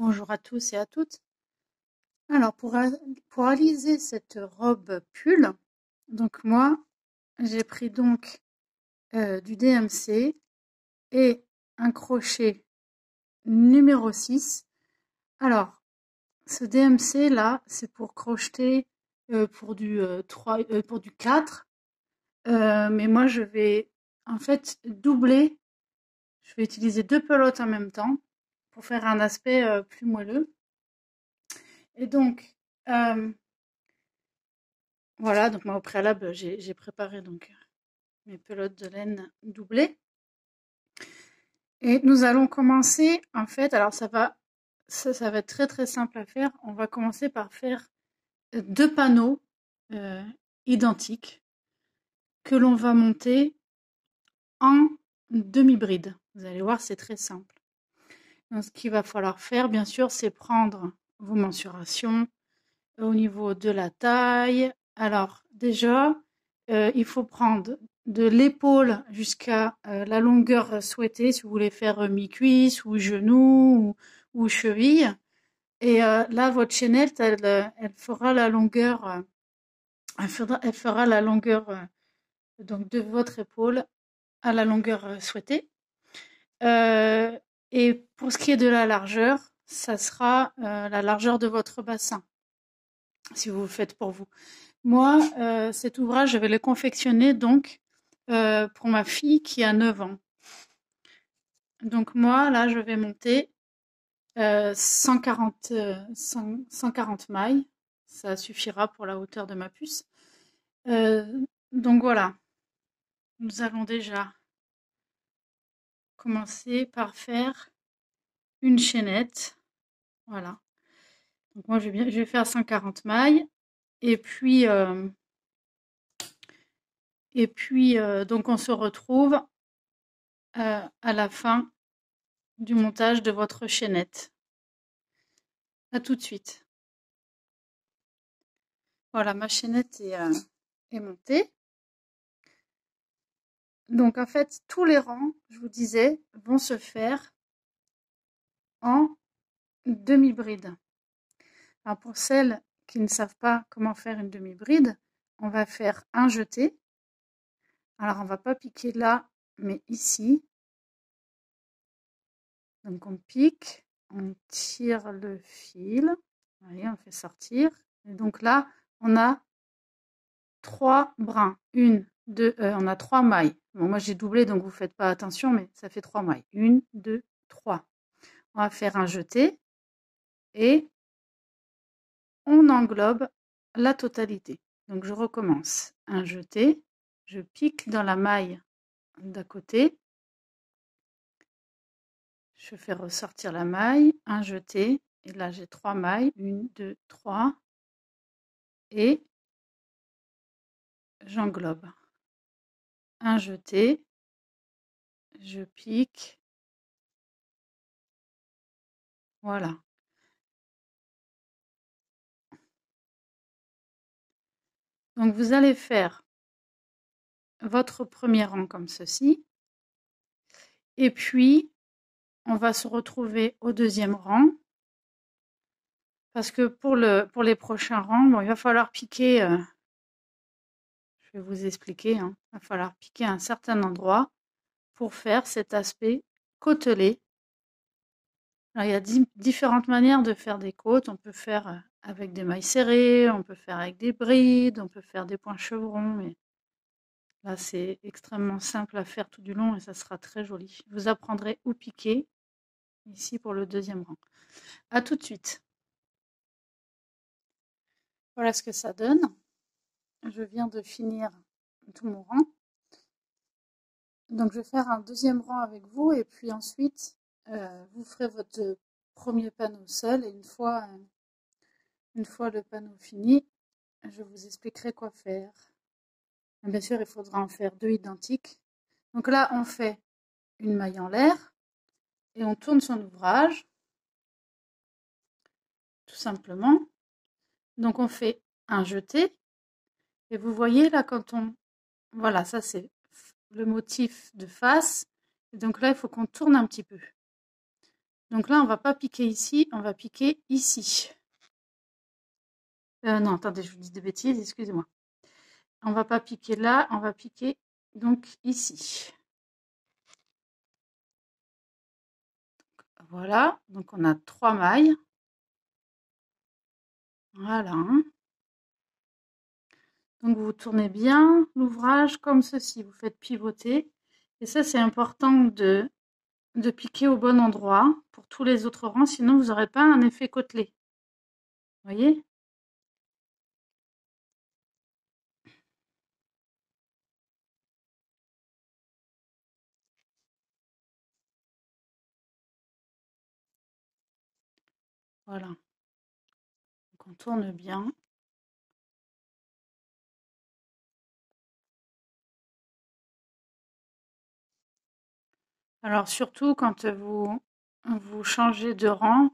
Bonjour à tous et à toutes. Alors, pour réaliser cette robe pull, donc moi, j'ai pris donc du DMC et un crochet numéro 6. Alors, ce DMC là, c'est pour crocheter pour du 3, pour du 4. Mais moi, je vais en fait doubler. Je vais utiliser deux pelotes en même temps pour faire un aspect plus moelleux. Et donc, euh, voilà, donc moi au préalable, j'ai préparé donc mes pelotes de laine doublées. Et nous allons commencer, en fait, alors ça va être très très simple à faire. On va commencer par faire deux panneaux euh, identiques que l'on va monter en demi-bride. Vous allez voir, c'est très simple. Donc, ce qu'il va falloir faire, bien sûr, c'est prendre vos mensurations au niveau de la taille. Alors, déjà, il faut prendre de l'épaule jusqu'à la longueur souhaitée, si vous voulez faire mi-cuisse ou genou ou cheville. Et là, votre chaînette, elle fera la longueur, elle fera la longueur donc de votre épaule à la longueur souhaitée. Euh, et pour ce qui est de la largeur, ça sera la largeur de votre bassin, si vous le faites pour vous. Moi, cet ouvrage, je vais le confectionner donc pour ma fille qui a 9 ans. Donc moi, là, je vais monter 140 mailles. Ça suffira pour la hauteur de ma puce. Donc voilà, nous allons déjà commencer par faire une chaînette. Voilà. Donc moi, je vais faire 140 mailles. Et puis, donc on se retrouve à la fin du montage de votre chaînette. À tout de suite. Voilà, ma chaînette est montée. Donc en fait, tous les rangs, je vous disais, vont se faire en demi-bride. Alors pour celles qui ne savent pas comment faire une demi-bride, on va faire un jeté. Alors on ne va pas piquer là, mais ici. Donc on pique, on tire le fil, vous voyez, on fait sortir. Et donc là, on a 3 brins. On a 3 mailles. Bon, moi j'ai doublé, donc vous faites pas attention, mais ça fait 3 mailles. 1, 2, 3. On va faire un jeté et on englobe la totalité. Donc je recommence. Un jeté, je pique dans la maille d'à côté, je fais ressortir la maille, un jeté, et là j'ai 3 mailles. 1, 2, 3. Et j'englobe. Un jeté, je pique. Voilà. Donc vous allez faire votre premier rang comme ceci. Et puis, on va se retrouver au deuxième rang. Parce que pour les prochains rangs, bon, il va falloir piquer, je vais vous expliquer, hein, il va falloir piquer à un certain endroit pour faire cet aspect côtelé. Alors, il y a différentes manières de faire des côtes. On peut faire avec des mailles serrées, on peut faire avec des brides, on peut faire des points chevrons, mais là, c'est extrêmement simple à faire tout du long et ça sera très joli. Je vous apprendrai où piquer ici pour le deuxième rang. À tout de suite. Voilà ce que ça donne. Je viens de finir tout mon rang. Donc je vais faire un deuxième rang avec vous et puis ensuite vous ferez votre premier panneau seul et une fois le panneau fini, je vous expliquerai quoi faire. Et bien sûr, il faudra en faire deux identiques. Donc là, on fait une maille en l'air et on tourne son ouvrage, tout simplement. Donc on fait un jeté et vous voyez là quand voilà, ça c'est le motif de face. Et donc là, il faut qu'on tourne un petit peu. Donc là, on va pas piquer ici, on va piquer ici. Non, attendez, je vous dis des bêtises, excusez-moi. On va pas piquer là, on va piquer donc ici. Voilà, donc on a 3 mailles. Voilà. Donc vous tournez bien l'ouvrage comme ceci, vous faites pivoter. Et ça, c'est important de piquer au bon endroit pour tous les autres rangs, sinon vous n'aurez pas un effet côtelé. Vous voyez? Voilà. Donc on tourne bien. Alors surtout quand vous changez de rang,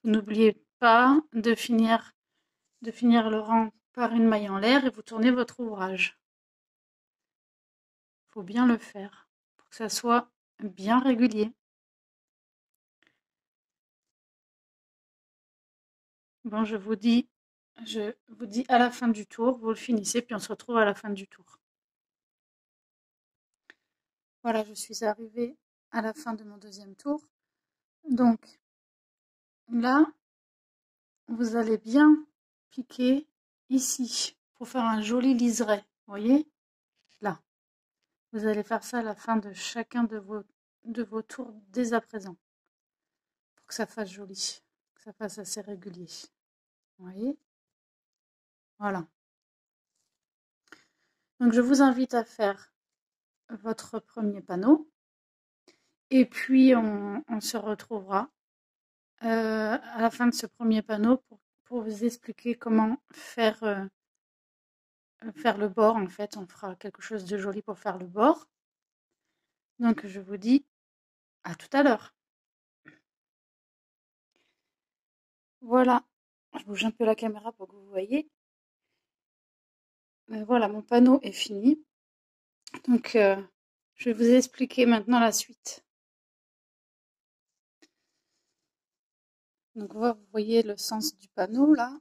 n'oubliez pas de finir le rang par une maille en l'air et vous tournez votre ouvrage. Il faut bien le faire pour que ça soit bien régulier. Bon, je vous dis à la fin du tour, vous le finissez, puis on se retrouve à la fin du tour. Voilà, je suis arrivée à la fin de mon deuxième tour. Donc là, vous allez bien piquer ici pour faire un joli liseré. Vous voyez? Là. Vous allez faire ça à la fin de chacun de vos tours dès à présent. Pour que ça fasse joli, que ça fasse assez régulier. Vous voyez? Voilà. Donc je vous invite à faire votre premier panneau. Et puis on se retrouvera à la fin de ce premier panneau pour vous expliquer comment faire le bord. En fait, on fera quelque chose de joli pour faire le bord. Donc je vous dis à tout à l'heure. Voilà, je bouge un peu la caméra pour que vous voyez. Voilà, mon panneau est fini. Donc je vais vous expliquer maintenant la suite. Donc vous voyez le sens du panneau là.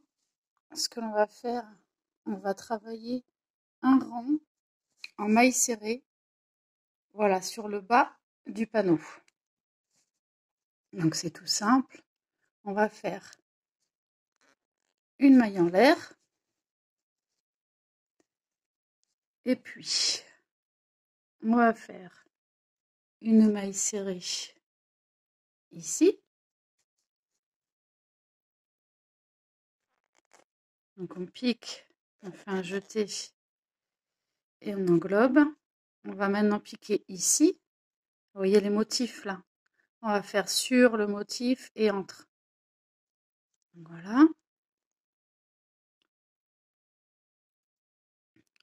Ce que l'on va faire, on va travailler un rang en maille serrée, voilà, sur le bas du panneau. Donc c'est tout simple. On va faire une maille en l'air. Et puis, on va faire une maille serrée ici. Donc on pique, on fait un jeté et on englobe. On va maintenant piquer ici. Vous voyez les motifs là. On va faire sur le motif et entre. Voilà.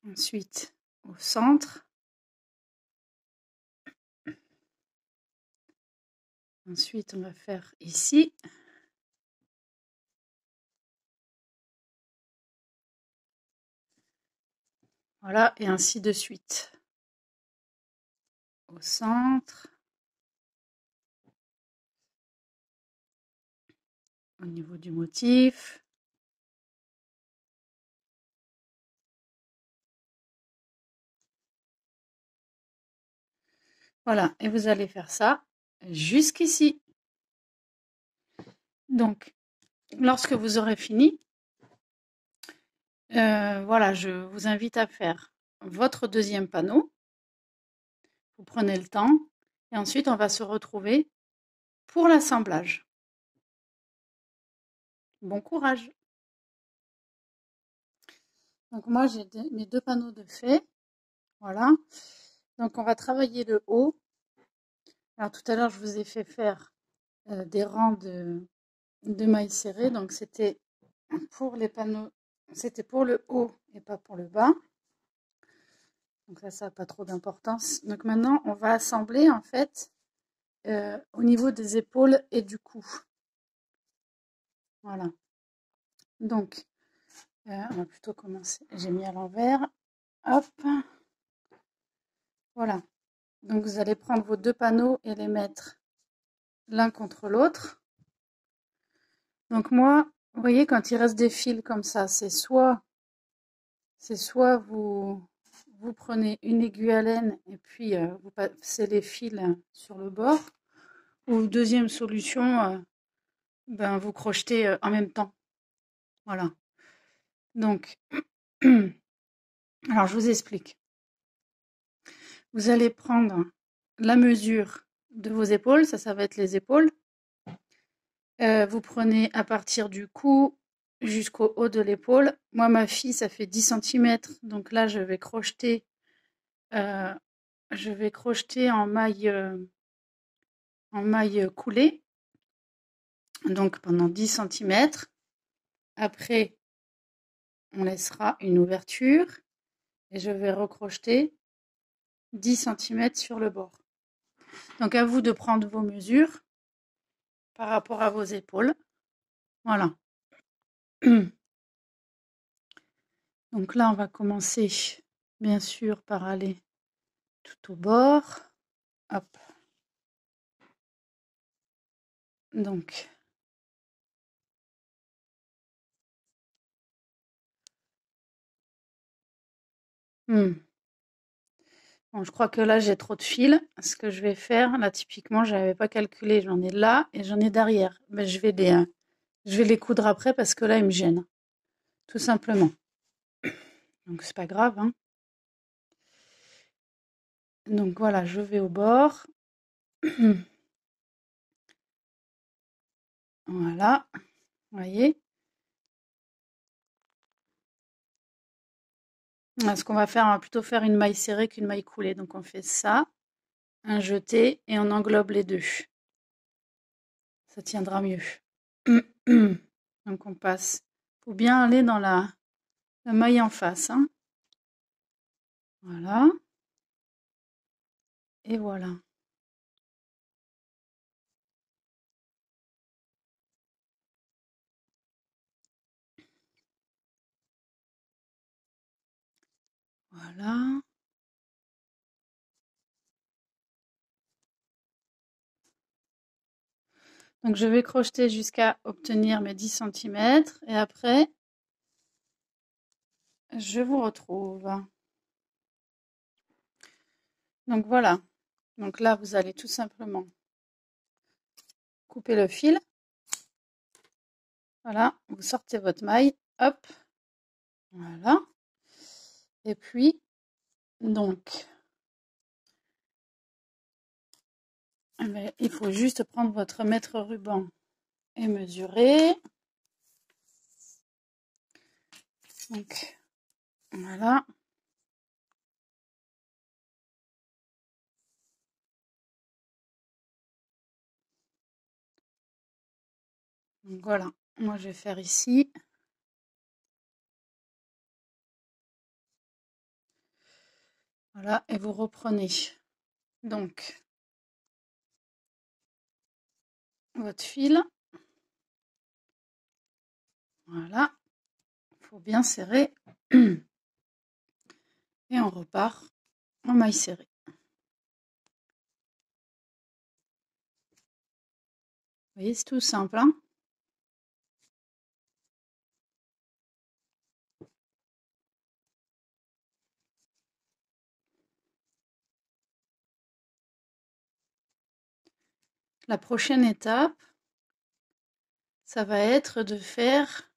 Ensuite, au centre. Ensuite, on va faire ici. Voilà, et ainsi de suite. Au centre. Au niveau du motif. Voilà, et vous allez faire ça jusqu'ici. Donc, lorsque vous aurez fini, voilà, je vous invite à faire votre deuxième panneau. Vous prenez le temps et ensuite on va se retrouver pour l'assemblage. Bon courage! Donc moi j'ai mes deux panneaux de fait. Voilà. Donc on va travailler le haut. Alors tout à l'heure je vous ai fait faire des rangs de mailles serrées. Donc c'était pour les panneaux, c'était pour le haut et pas pour le bas. Donc ça n'a pas trop d'importance. Donc maintenant on va assembler en fait au niveau des épaules et du cou. Voilà. Donc on va plutôt commencer. J'ai mis à l'envers. Hop. Voilà. Donc vous allez prendre vos deux panneaux et les mettre l'un contre l'autre. Donc moi, vous voyez, quand il reste des fils comme ça, c'est soit vous prenez une aiguille à laine et puis vous passez les fils sur le bord, ou deuxième solution, ben vous crochetez en même temps. Voilà. Donc, alors je vous explique. Vous allez prendre la mesure de vos épaules, ça va être les épaules. Vous prenez à partir du cou jusqu'au haut de l'épaule. Moi, ma fille, ça fait 10 centimètres, donc là, je vais crocheter en maille coulée, donc pendant 10 centimètres. Après, on laissera une ouverture et je vais recrocheter 10 centimètres sur le bord. Donc à vous de prendre vos mesures par rapport à vos épaules. Voilà. Donc là, on va commencer bien sûr par aller tout au bord. Hop. Donc, bon, je crois que là, j'ai trop de fils. Ce que je vais faire, là, typiquement, je n'avais pas calculé. J'en ai là et j'en ai derrière. Mais je vais les coudre après parce que là, ils me gênent. Tout simplement. Donc, c'est pas grave, hein. Donc, voilà, je vais au bord. Voilà. Vous voyez? Ce qu'on va faire, on va plutôt faire une maille serrée qu'une maille coulée. Donc, on fait ça, un jeté et on englobe les deux. Ça tiendra mieux. Donc, on passe. Faut bien aller dans la maille en face, hein. Voilà. Et voilà. Voilà. Donc je vais crocheter jusqu'à obtenir mes 10 centimètres et après, je vous retrouve. Donc voilà. Donc là, vous allez tout simplement couper le fil. Voilà, vous sortez votre maille. Hop. Voilà. Et puis, donc, il faut juste prendre votre mètre ruban et mesurer. Donc, voilà. Donc voilà. Moi, je vais faire ici. Voilà, et vous reprenez. Donc, votre fil. Voilà. Il faut bien serrer. Et on repart en maille serrée. Vous voyez, c'est tout simple, hein. La prochaine étape, ça va être de faire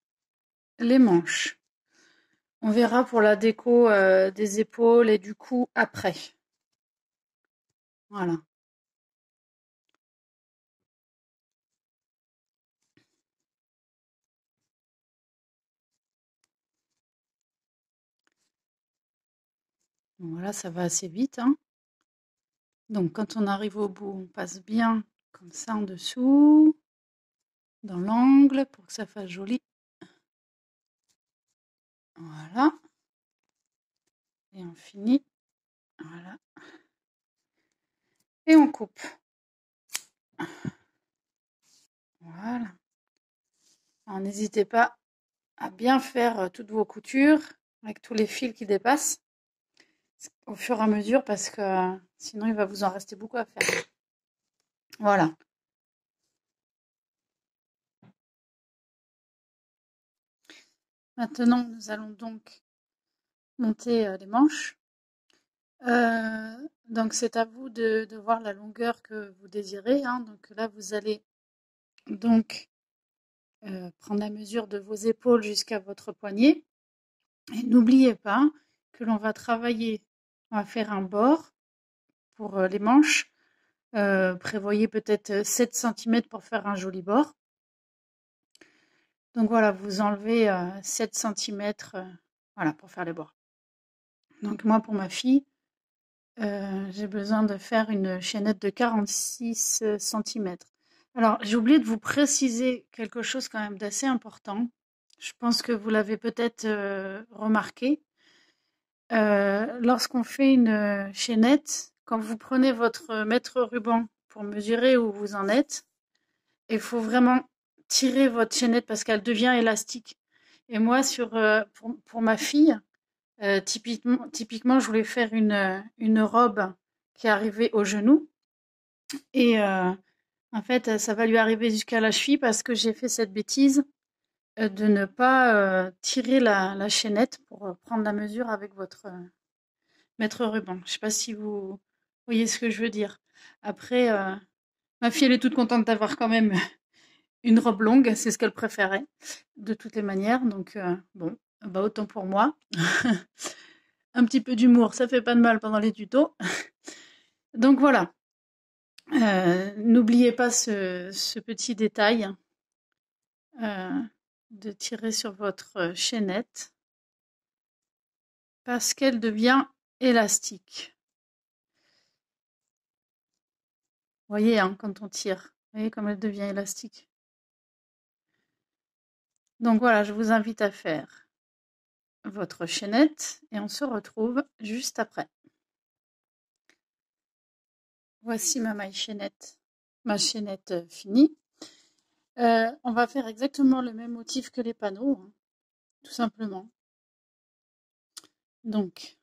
les manches. On verra pour la déco des épaules et du cou après. Voilà. Voilà, ça va assez vite, hein. Donc quand on arrive au bout, on passe bien comme ça en dessous, dans l'angle pour que ça fasse joli. Voilà. Et on finit. Voilà. Et on coupe. Voilà. Alors n'hésitez pas à bien faire toutes vos coutures avec tous les fils qui dépassent au fur et à mesure parce que sinon il va vous en rester beaucoup à faire. Voilà. Maintenant, nous allons donc monter les manches. Donc c'est à vous de voir la longueur que vous désirez, hein. Donc là, vous allez donc prendre la mesure de vos épaules jusqu'à votre poignet. Et n'oubliez pas que l'on va travailler, on va faire un bord pour les manches. Prévoyez peut-être 7 cm pour faire un joli bord. Donc voilà, vous enlevez 7 cm voilà, pour faire les bords. Donc moi, pour ma fille, j'ai besoin de faire une chaînette de 46 cm. Alors, j'ai oublié de vous préciser quelque chose quand même d'assez important. Je pense que vous l'avez peut-être remarqué. Lorsqu'on fait une chaînette, quand vous prenez votre mètre ruban pour mesurer où vous en êtes, il faut vraiment tirer votre chaînette parce qu'elle devient élastique. Et moi, pour ma fille, typiquement, je voulais faire une robe qui arrivait au genou. Et en fait, ça va lui arriver jusqu'à la cheville parce que j'ai fait cette bêtise de ne pas tirer la chaînette pour prendre la mesure avec votre mètre ruban. Je ne sais pas si vous voyez ce que je veux dire. Après, ma fille, elle est toute contente d'avoir quand même une robe longue. C'est ce qu'elle préférait, de toutes les manières. Donc, bon, bah autant pour moi. Un petit peu d'humour, ça fait pas de mal pendant les tutos. Donc voilà. N'oubliez pas ce petit détail de tirer sur votre chaînette parce qu'elle devient élastique. Vous voyez, hein, quand on tire, vous voyez comme elle devient élastique. Donc voilà, je vous invite à faire votre chaînette et on se retrouve juste après. Voici ma chaînette finie. On va faire exactement le même motif que les panneaux, hein, tout simplement. Donc,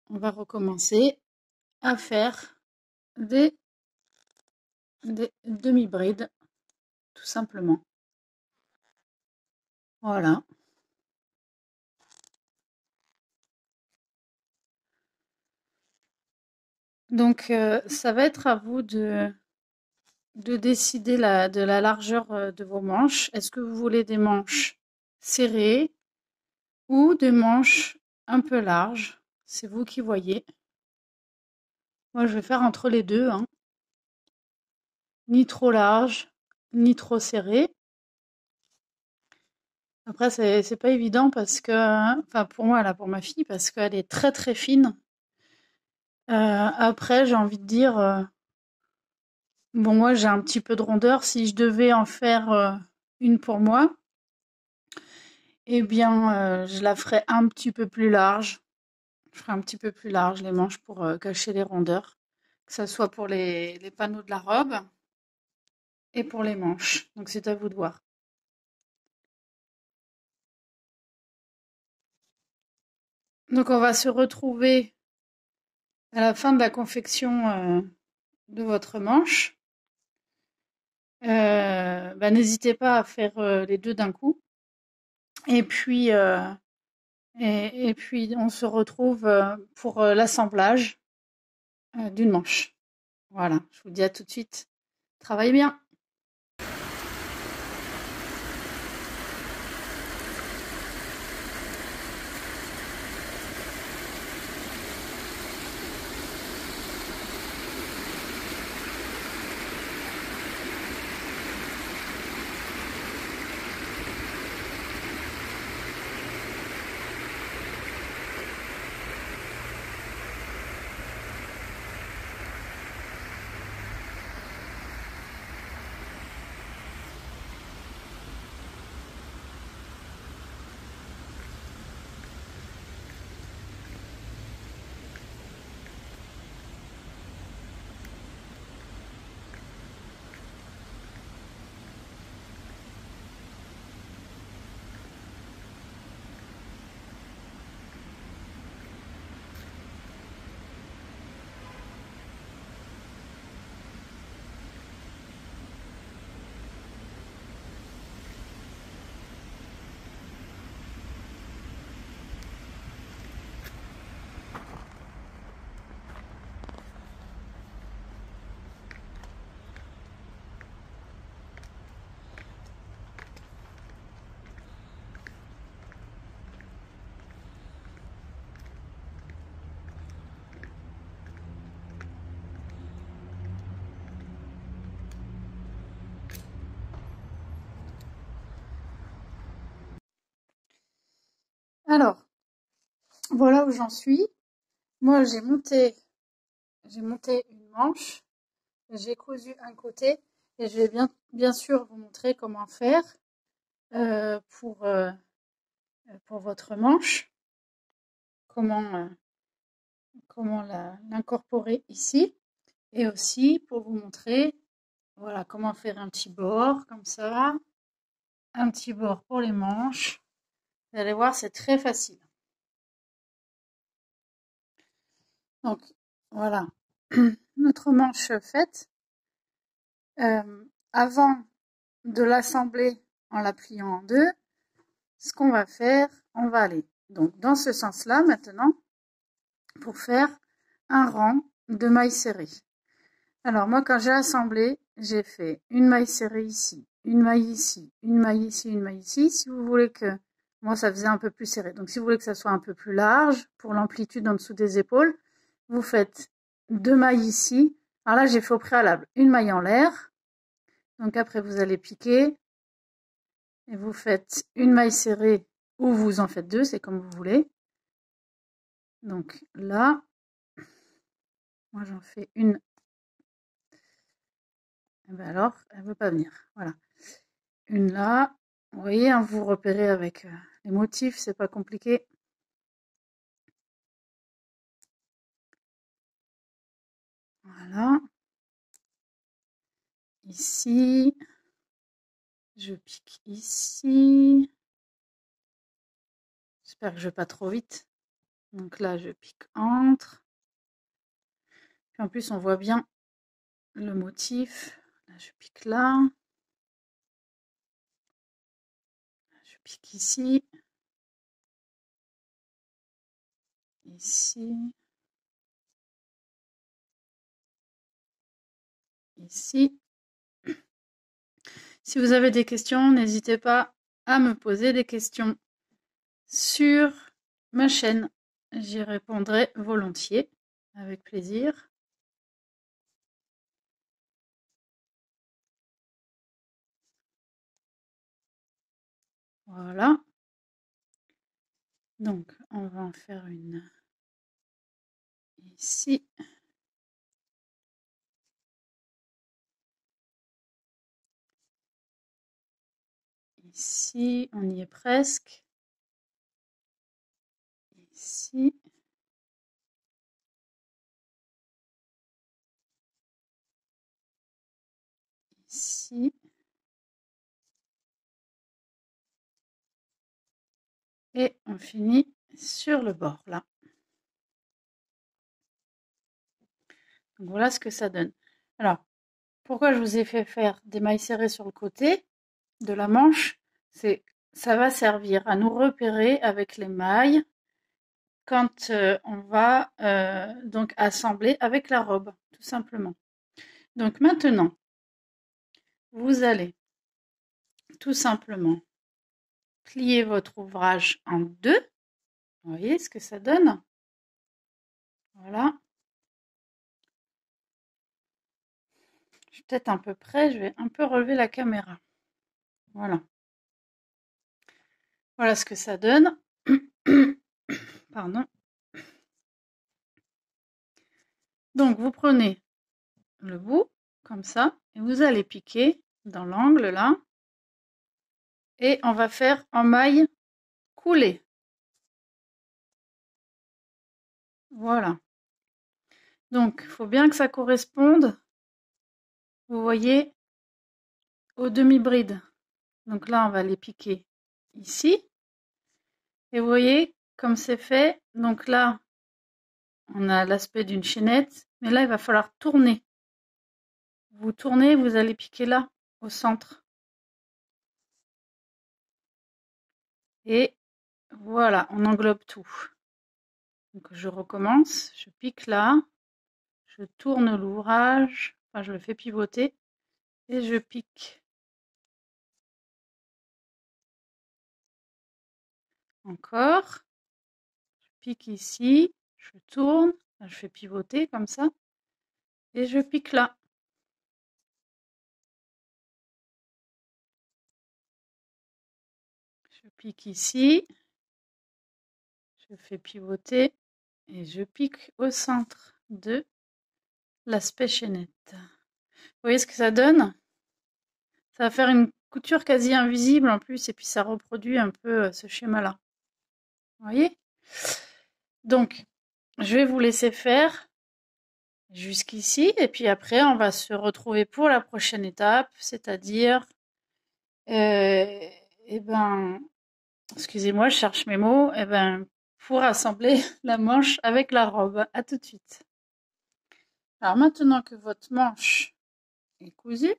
on va recommencer à faire des demi-brides, tout simplement. Voilà. Donc, ça va être à vous de décider de la largeur de vos manches. Est-ce que vous voulez des manches serrées ou des manches un peu larges? C'est vous qui voyez. Moi, je vais faire entre les deux, hein. Ni trop large, ni trop serré. Après, c'est pas évident parce que, enfin, pour moi, là, pour ma fille, parce qu'elle est très très fine. Après, j'ai envie de dire, bon, moi, j'ai un petit peu de rondeur. Si je devais en faire une pour moi, eh bien, je la ferais un petit peu plus large. Je ferais un petit peu plus large les manches pour cacher les rondeurs, que ça soit pour les panneaux de la robe et pour les manches. Donc, c'est à vous de voir. Donc, on va se retrouver à la fin de la confection de votre manche. N'hésitez pas à faire les deux d'un coup. Et puis, et puis on se retrouve pour l'assemblage d'une manche. Voilà, je vous dis à tout de suite. Travaillez bien. voilà où j'en suis. Moi, j'ai monté une manche, j'ai cousu un côté et je vais bien sûr vous montrer comment faire euh, pour, euh, pour votre manche, comment, comment l'incorporer ici et aussi pour vous montrer voilà comment faire un petit bord comme ça, un petit bord pour les manches. Vous allez voir, c'est très facile. Donc voilà, notre manche faite. Avant de l'assembler en la pliant en deux, ce qu'on va faire, on va aller donc dans ce sens-là maintenant pour faire un rang de mailles serrées. Alors moi, quand j'ai assemblé, j'ai fait une maille serrée ici, une maille ici, une maille ici, une maille ici. Si vous voulez que moi, ça faisait un peu plus serré. Donc si vous voulez que ça soit un peu plus large pour l'amplitude en dessous des épaules, vous faites deux mailles ici. Alors là, j'ai fait au préalable une maille en l'air. Donc après, vous allez piquer et vous faites une maille serrée ou vous en faites deux, c'est comme vous voulez. Donc là, moi j'en fais une. Et ben alors, elle veut pas venir. Voilà. Une là. Vous voyez, hein, vous repérez avec les motifs, c'est pas compliqué. Voilà. Ici. Je pique ici. J'espère que je vais pas trop vite. Donc là, je pique entre. Puis en plus, on voit bien le motif. Là, je pique là. Je pique ici. Ici. Ici. Si vous avez des questions, n'hésitez pas à me poser des questions sur ma chaîne. J'y répondrai volontiers, avec plaisir. Voilà. Donc, on va en faire une ici. Ici, on y est presque. Ici. Ici. Et on finit sur le bord, là. Donc, voilà ce que ça donne. Alors, pourquoi je vous ai fait faire des mailles serrées sur le côté de la manche? Ça va servir à nous repérer avec les mailles quand on va donc assembler avec la robe, tout simplement. Donc maintenant, vous allez tout simplement plier votre ouvrage en deux. Vous voyez ce que ça donne? Voilà. Je suis peut-être un peu près, je vais un peu relever la caméra. Voilà. Voilà ce que ça donne. Pardon. Donc vous prenez le bout, comme ça, et vous allez piquer dans l'angle là. Et on va faire en maille coulée. Voilà. Donc, il faut bien que ça corresponde, vous voyez, aux demi-brides. Donc là, on va les piquer ici. Et vous voyez, comme c'est fait, donc là, on a l'aspect d'une chaînette, mais là, il va falloir tourner. Vous tournez, vous allez piquer là, au centre. Et voilà, on englobe tout. Donc je recommence, je pique là, je tourne l'ouvrage, enfin je le fais pivoter, et je pique. Encore, je pique ici, je tourne, je fais pivoter comme ça, et je pique là. Je pique ici, je Je fais pivoter et je pique au centre de l'aspect chaînette. Vous voyez ce que ça donne? Ça va faire une couture quasi invisible en plus et puis ça reproduit un peu ce schéma-là. Vous voyez? Donc, je vais vous laisser faire jusqu'ici et puis après on va se retrouver pour la prochaine étape, c'est-à-dire eh ben, excusez-moi, je cherche mes mots, eh ben, pour assembler la manche avec la robe. À tout de suite. Alors maintenant que votre manche est cousue,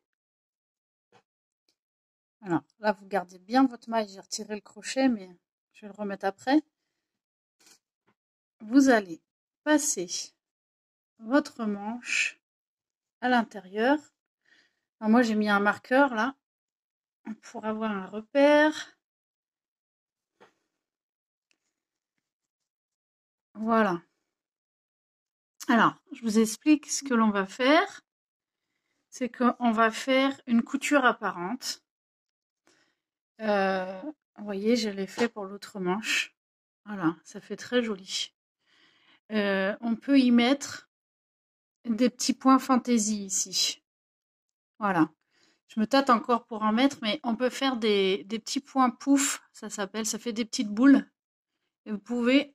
alors là vous gardez bien votre maille, j'ai retiré le crochet mais je vais le remettre après. Vous allez passer votre manche à l'intérieur. Alors moi j'ai mis un marqueur là pour avoir un repère. Voilà. Alors, je vous explique ce que l'on va faire. C'est qu'on va faire une couture apparente. Vous voyez, je l'ai fait pour l'autre manche. Voilà, ça fait très joli. On peut y mettre des petits points fantaisie ici. Voilà. Je me tâte encore pour en mettre, mais on peut faire des petits points pouf, ça s'appelle, ça fait des petites boules. Et vous pouvez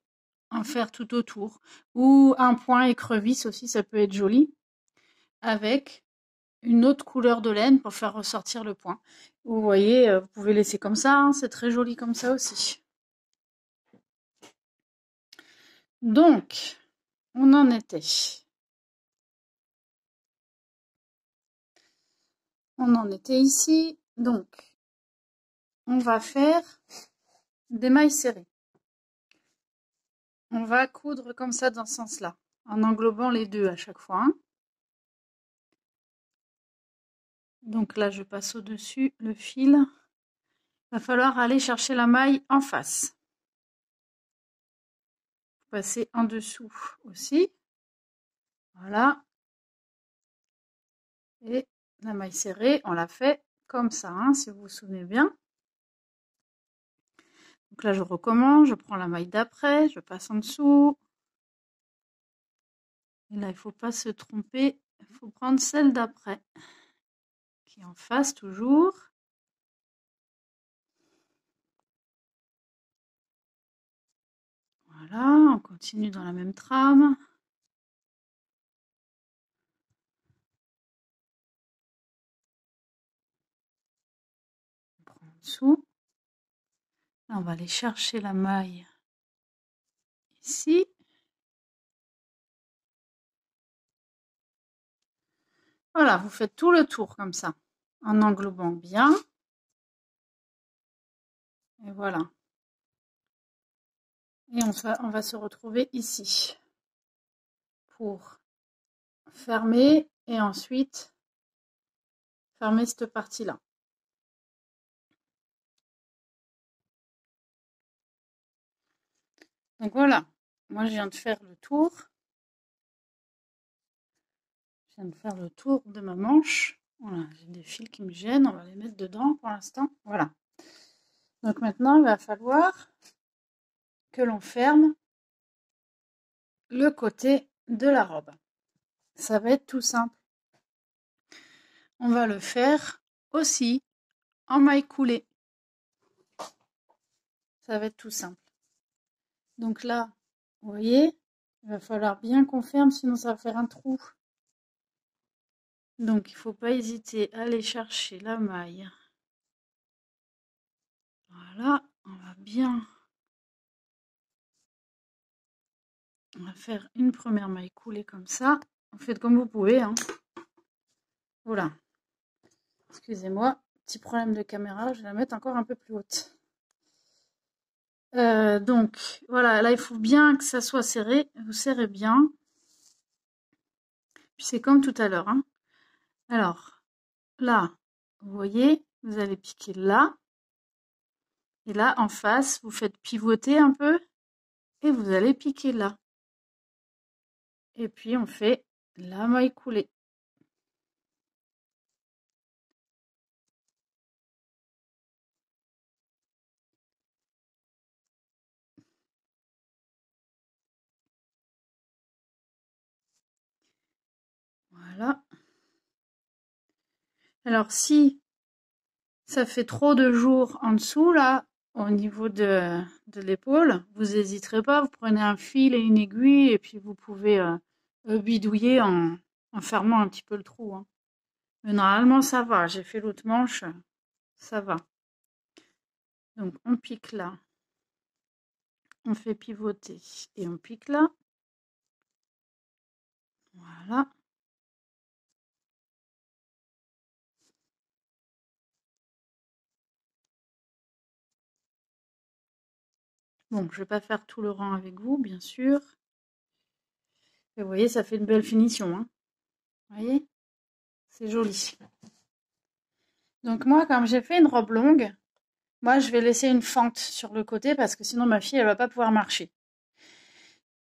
en faire tout autour. Ou un point écrevisse aussi, ça peut être joli. Avec une autre couleur de laine pour faire ressortir le point. Vous voyez, vous pouvez laisser comme ça, hein, c'est très joli comme ça aussi. Donc, on en était. On en était ici. Donc, on va faire des mailles serrées. On va coudre comme ça dans ce sens-là, en englobant les deux à chaque fois. Hein. Donc là, je passe au-dessus le fil. Il va falloir aller chercher la maille en face. Passer en dessous aussi. Voilà. Et la maille serrée, on la fait comme ça, hein, si vous vous souvenez bien. Donc là, je recommence, je prends la maille d'après, je passe en dessous. Et là, il ne faut pas se tromper, il faut prendre celle d'après, qui est en face toujours. Voilà, on continue dans la même trame. On prend en dessous. Là, on va aller chercher la maille ici. Voilà, vous faites tout le tour comme ça, en englobant bien. Et voilà. Et on va se retrouver ici pour fermer et ensuite fermer cette partie-là. Donc voilà, moi je viens de faire le tour. Je viens de faire le tour de ma manche. Voilà, j'ai des fils qui me gênent, on va les mettre dedans pour l'instant. Voilà. Donc maintenant, il va falloir que l'on ferme le côté de la robe. Ça va être tout simple. On va le faire aussi en maille coulée. Ça va être tout simple. Donc là, vous voyez, il va falloir bien qu'on ferme, sinon ça va faire un trou. Donc il ne faut pas hésiter à aller chercher la maille. Voilà, on va bien... On va faire une première maille coulée comme ça. Vous faites comme vous pouvez. Hein. Voilà. Excusez-moi, petit problème de caméra, je vais la mettre encore un peu plus haute. Donc, voilà, là, il faut bien que ça soit serré. Vous serrez bien. Puis c'est comme tout à l'heure. Hein. Alors, là, vous voyez, vous allez piquer là. Et là, en face, vous faites pivoter un peu. Et vous allez piquer là. Et puis, on fait la maille coulée. Voilà. Alors, si ça fait trop de jours en dessous, là, au niveau de l'épaule, vous n'hésiterez pas, vous prenez un fil et une aiguille, et puis vous pouvez bidouiller en fermant un petit peu le trou, hein. Mais normalement, ça va. J'ai fait l'autre manche, ça va. Donc, on pique là. On fait pivoter et on pique là. Voilà. Bon, je vais pas faire tout le rang avec vous, bien sûr. Et vous voyez, ça fait une belle finition, hein. Vous voyez? C'est joli. Donc moi, comme j'ai fait une robe longue, moi, je vais laisser une fente sur le côté parce que sinon ma fille, elle va pas pouvoir marcher.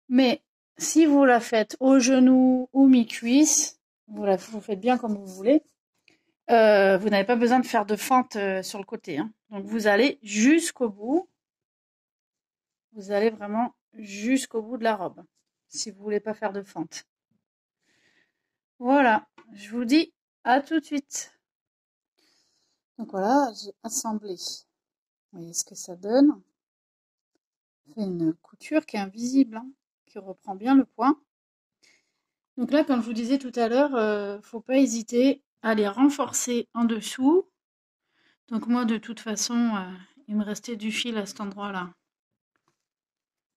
Mais si vous la faites au genou ou mi-cuisse, vous faites bien comme vous voulez. Vous n'avez pas besoin de faire de fente sur le côté, hein. Donc vous allez jusqu'au bout. Vous allez vraiment jusqu'au bout de la robe, si vous voulez pas faire de fente. Voilà, je vous dis à tout de suite. Donc voilà, j'ai assemblé. Vous voyez ce que ça donne. Fait une couture qui est invisible, hein, qui reprend bien le point. Donc là, comme je vous disais tout à l'heure, faut pas hésiter à les renforcer en dessous. Donc moi, de toute façon, il me restait du fil à cet endroit-là.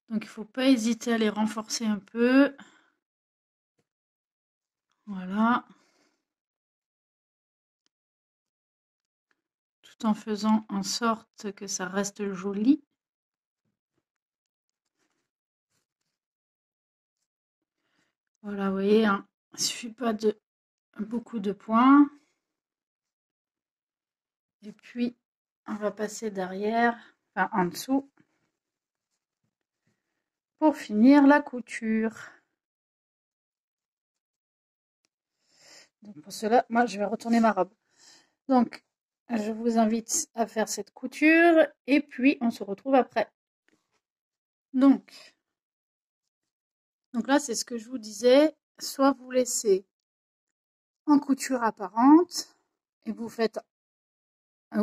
Donc il faut pas hésiter à les renforcer un peu. Voilà. Tout en faisant en sorte que ça reste joli. Voilà, vous voyez, hein, il ne suffit pas de beaucoup de points. Et puis, on va passer derrière, enfin en dessous, pour finir la couture. Donc pour cela, moi, je vais retourner ma robe. Donc, je vous invite à faire cette couture et puis on se retrouve après. Donc là, c'est ce que je vous disais. Soit vous laissez en couture apparente et vous faites,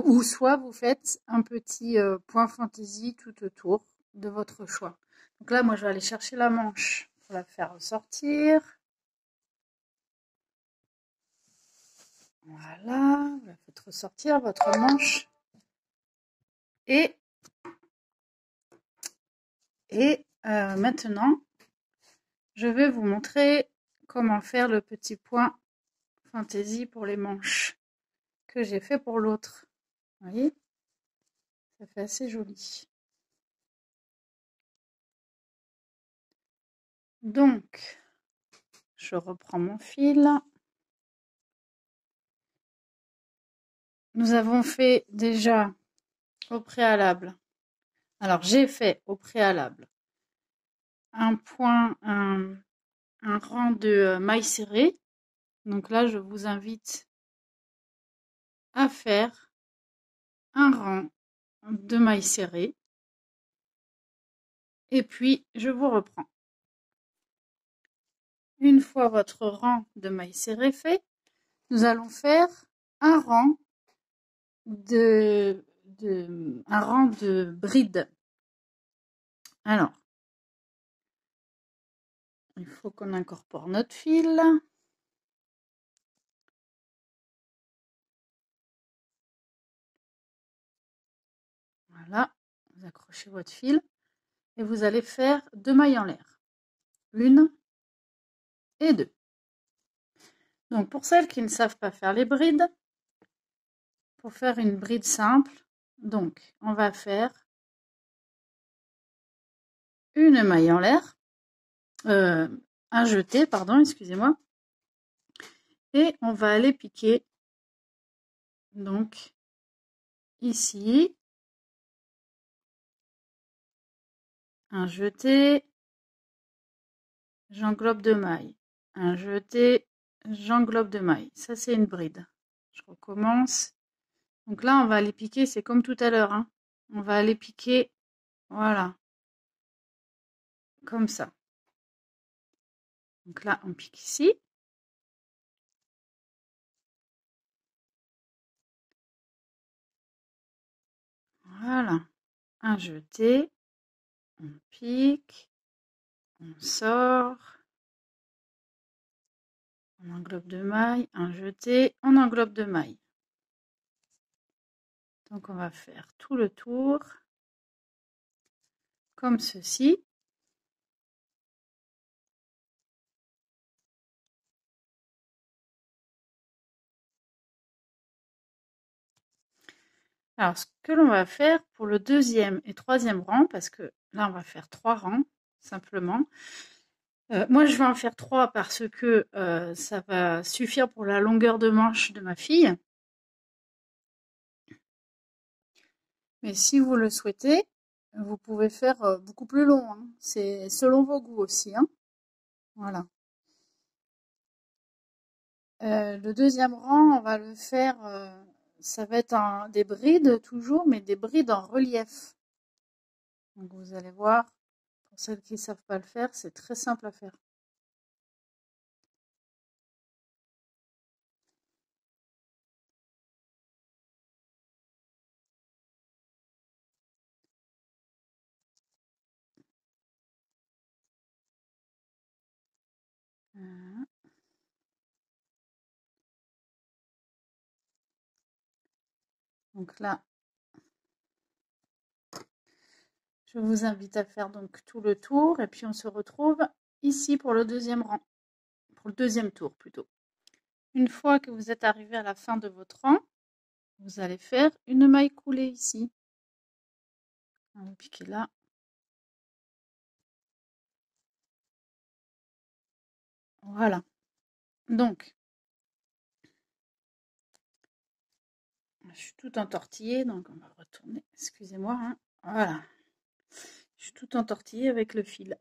ou soit vous faites un petit point fantaisie tout autour de votre choix. Donc là, moi, je vais aller chercher la manche pour la faire ressortir. Voilà, vous la faites ressortir votre manche. Et maintenant, je vais vous montrer comment faire le petit point fantaisie pour les manches que j'ai fait pour l'autre. Vous voyez, ça fait assez joli. Donc, je reprends mon fil. Nous avons fait déjà au préalable. Alors, j'ai fait au préalable un point, un rang de mailles serrées. Donc là, je vous invite à faire un rang de mailles serrées. Et puis, je vous reprends. Une fois votre rang de mailles serrées fait, nous allons faire un rang de brides. Alors, il faut qu'on incorpore notre fil. Voilà, vous accrochez votre fil et vous allez faire 2 mailles en l'air. 1 et 2. Donc pour celles qui ne savent pas faire les brides, pour faire une bride simple, donc on va faire une maille en l'air, un jeté, pardon, excusez-moi, et on va aller piquer donc ici, un jeté, j'englobe 2 mailles, un jeté, j'englobe 2 mailles. Ça c'est une bride. Je recommence. Donc là on va aller piquer, c'est comme tout à l'heure, hein. On va aller piquer, voilà, comme ça. Donc là on pique ici. un jeté, on pique, on sort, on englobe de mailles, un jeté, on englobe de mailles. Donc on va faire tout le tour comme ceci. Alors ce que l'on va faire pour le deuxième et troisième rang, parce que là on va faire 3 rangs simplement. Moi je vais en faire 3 parce que ça va suffire pour la longueur de manche de ma fille. Mais si vous le souhaitez, vous pouvez faire beaucoup plus long, hein. C'est selon vos goûts aussi, hein. Voilà. Le deuxième rang, on va le faire, ça va être des brides toujours, mais des brides en relief. Donc vous allez voir, pour celles qui ne savent pas le faire, c'est très simple à faire. Donc là, je vous invite à faire donc tout le tour et puis on se retrouve ici pour le deuxième rang, pour le deuxième tour plutôt. Une fois que vous êtes arrivé à la fin de votre rang, vous allez faire une maille coulée ici. On va piquer là. Voilà. Donc, je suis tout entortillée, donc on va retourner. Excusez-moi, hein. Voilà. Je suis tout entortillée avec le fil.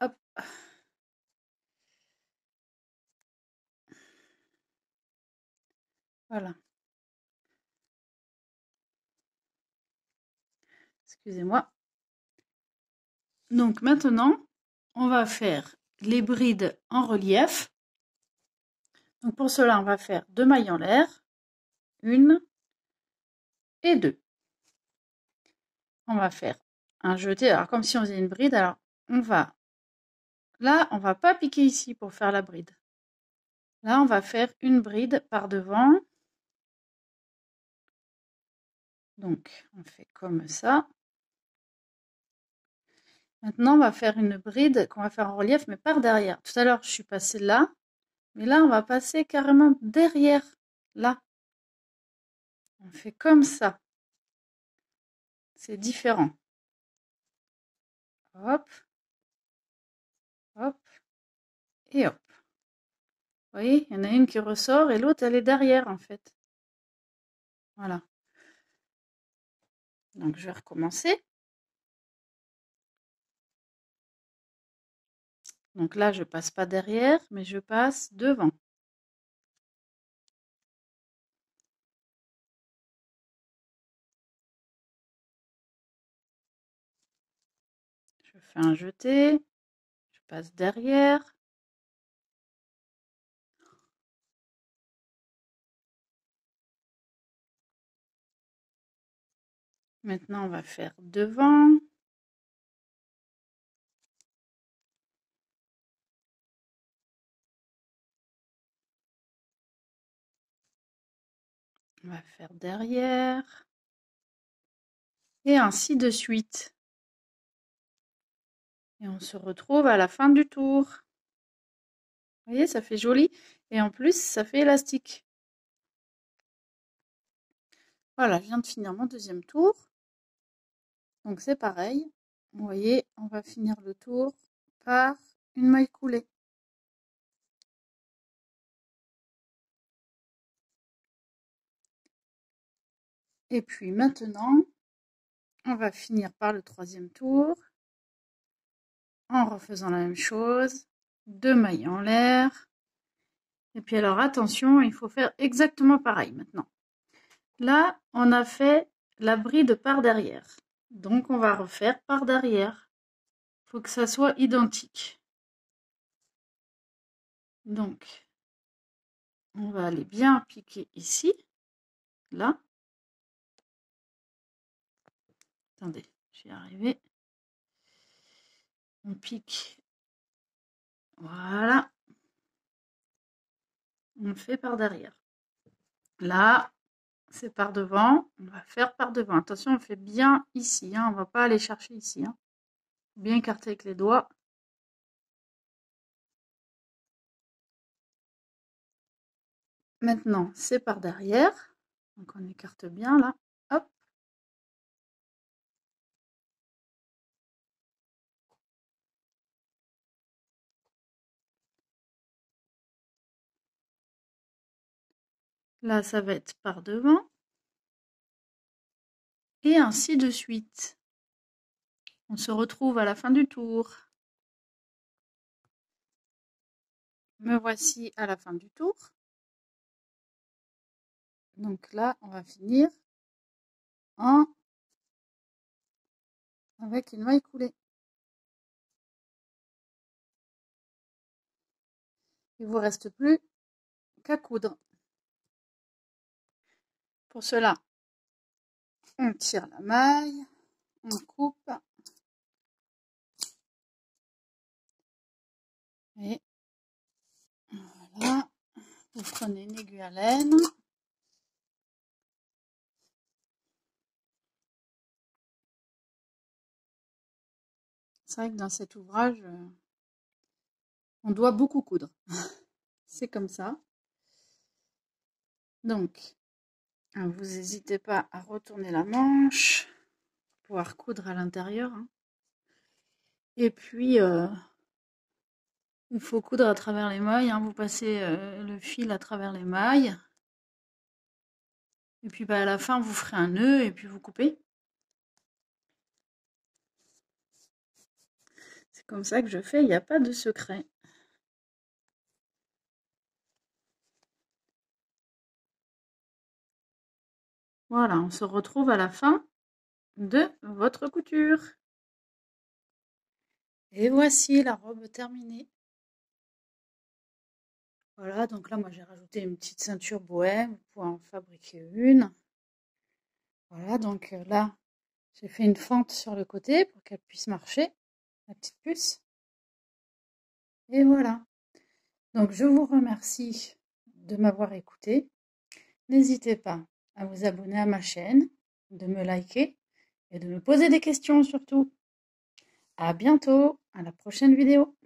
Hop. Voilà. Excusez-moi. Donc maintenant, on va faire les brides en relief. Donc pour cela, on va faire 2 mailles en l'air, 1 et 2. On va faire un jeté, alors comme si on faisait une bride. Alors on va, là, on va pas piquer ici pour faire la bride. Là, on va faire une bride par devant. Donc on fait comme ça. Maintenant, on va faire une bride qu'on va faire en relief, mais par derrière. Tout à l'heure, je suis passée là, mais là, on va passer carrément derrière, là. On fait comme ça. C'est différent. Hop, hop, et hop. Vous voyez, il y en a une qui ressort et l'autre, elle est derrière, en fait. Voilà. Donc, je vais recommencer. Donc là, je passe pas derrière, mais je passe devant. Je fais un jeté, je passe derrière. Maintenant, on va faire devant. On va faire derrière. Et ainsi de suite. Et on se retrouve à la fin du tour. Vous voyez, ça fait joli. Et en plus, ça fait élastique. Voilà, je viens de finir mon deuxième tour. Donc c'est pareil. Vous voyez, on va finir le tour par une maille coulée. Et puis maintenant, on va finir par le troisième tour en refaisant la même chose. 2 mailles en l'air. Et puis alors attention, il faut faire exactement pareil maintenant. Là, on a fait la bride par derrière. Donc on va refaire par derrière. Il faut que ça soit identique. Donc, on va aller bien piquer ici, là. Attendez, J'y arrivé. On pique. Voilà. On fait par derrière. Là, c'est par devant. On va faire par devant. Attention, on fait bien ici. Hein. On ne va pas aller chercher ici. Hein. Bien écarter avec les doigts. Maintenant, c'est par derrière. Donc, on écarte bien là. Hop. Là, ça va être par devant. Et ainsi de suite. On se retrouve à la fin du tour. Me voici à la fin du tour. Donc là, on va finir avec une maille coulée. Il ne vous reste plus qu'à coudre. Pour cela, on tire la maille, on coupe et voilà, vous prenez une aiguille à laine. C'est vrai que dans cet ouvrage, on doit beaucoup coudre. C'est comme ça. Donc, vous n'hésitez pas à retourner la manche, pour pouvoir coudre à l'intérieur. Hein. Et puis, il faut coudre à travers les mailles. Hein. Vous passez le fil à travers les mailles. Et puis, à la fin, vous ferez un nœud et puis vous coupez. C'est comme ça que je fais, il n'y a pas de secret. Voilà, on se retrouve à la fin de votre couture. Et voici la robe terminée. Voilà, donc là, moi, j'ai rajouté une petite ceinture bohème pour en fabriquer une. Voilà, donc là, j'ai fait une fente sur le côté pour qu'elle puisse marcher, la petite puce. Et voilà. Donc, je vous remercie de m'avoir écouté. N'hésitez pas à vous abonner à ma chaîne, de me liker et de me poser des questions surtout. À bientôt, à la prochaine vidéo.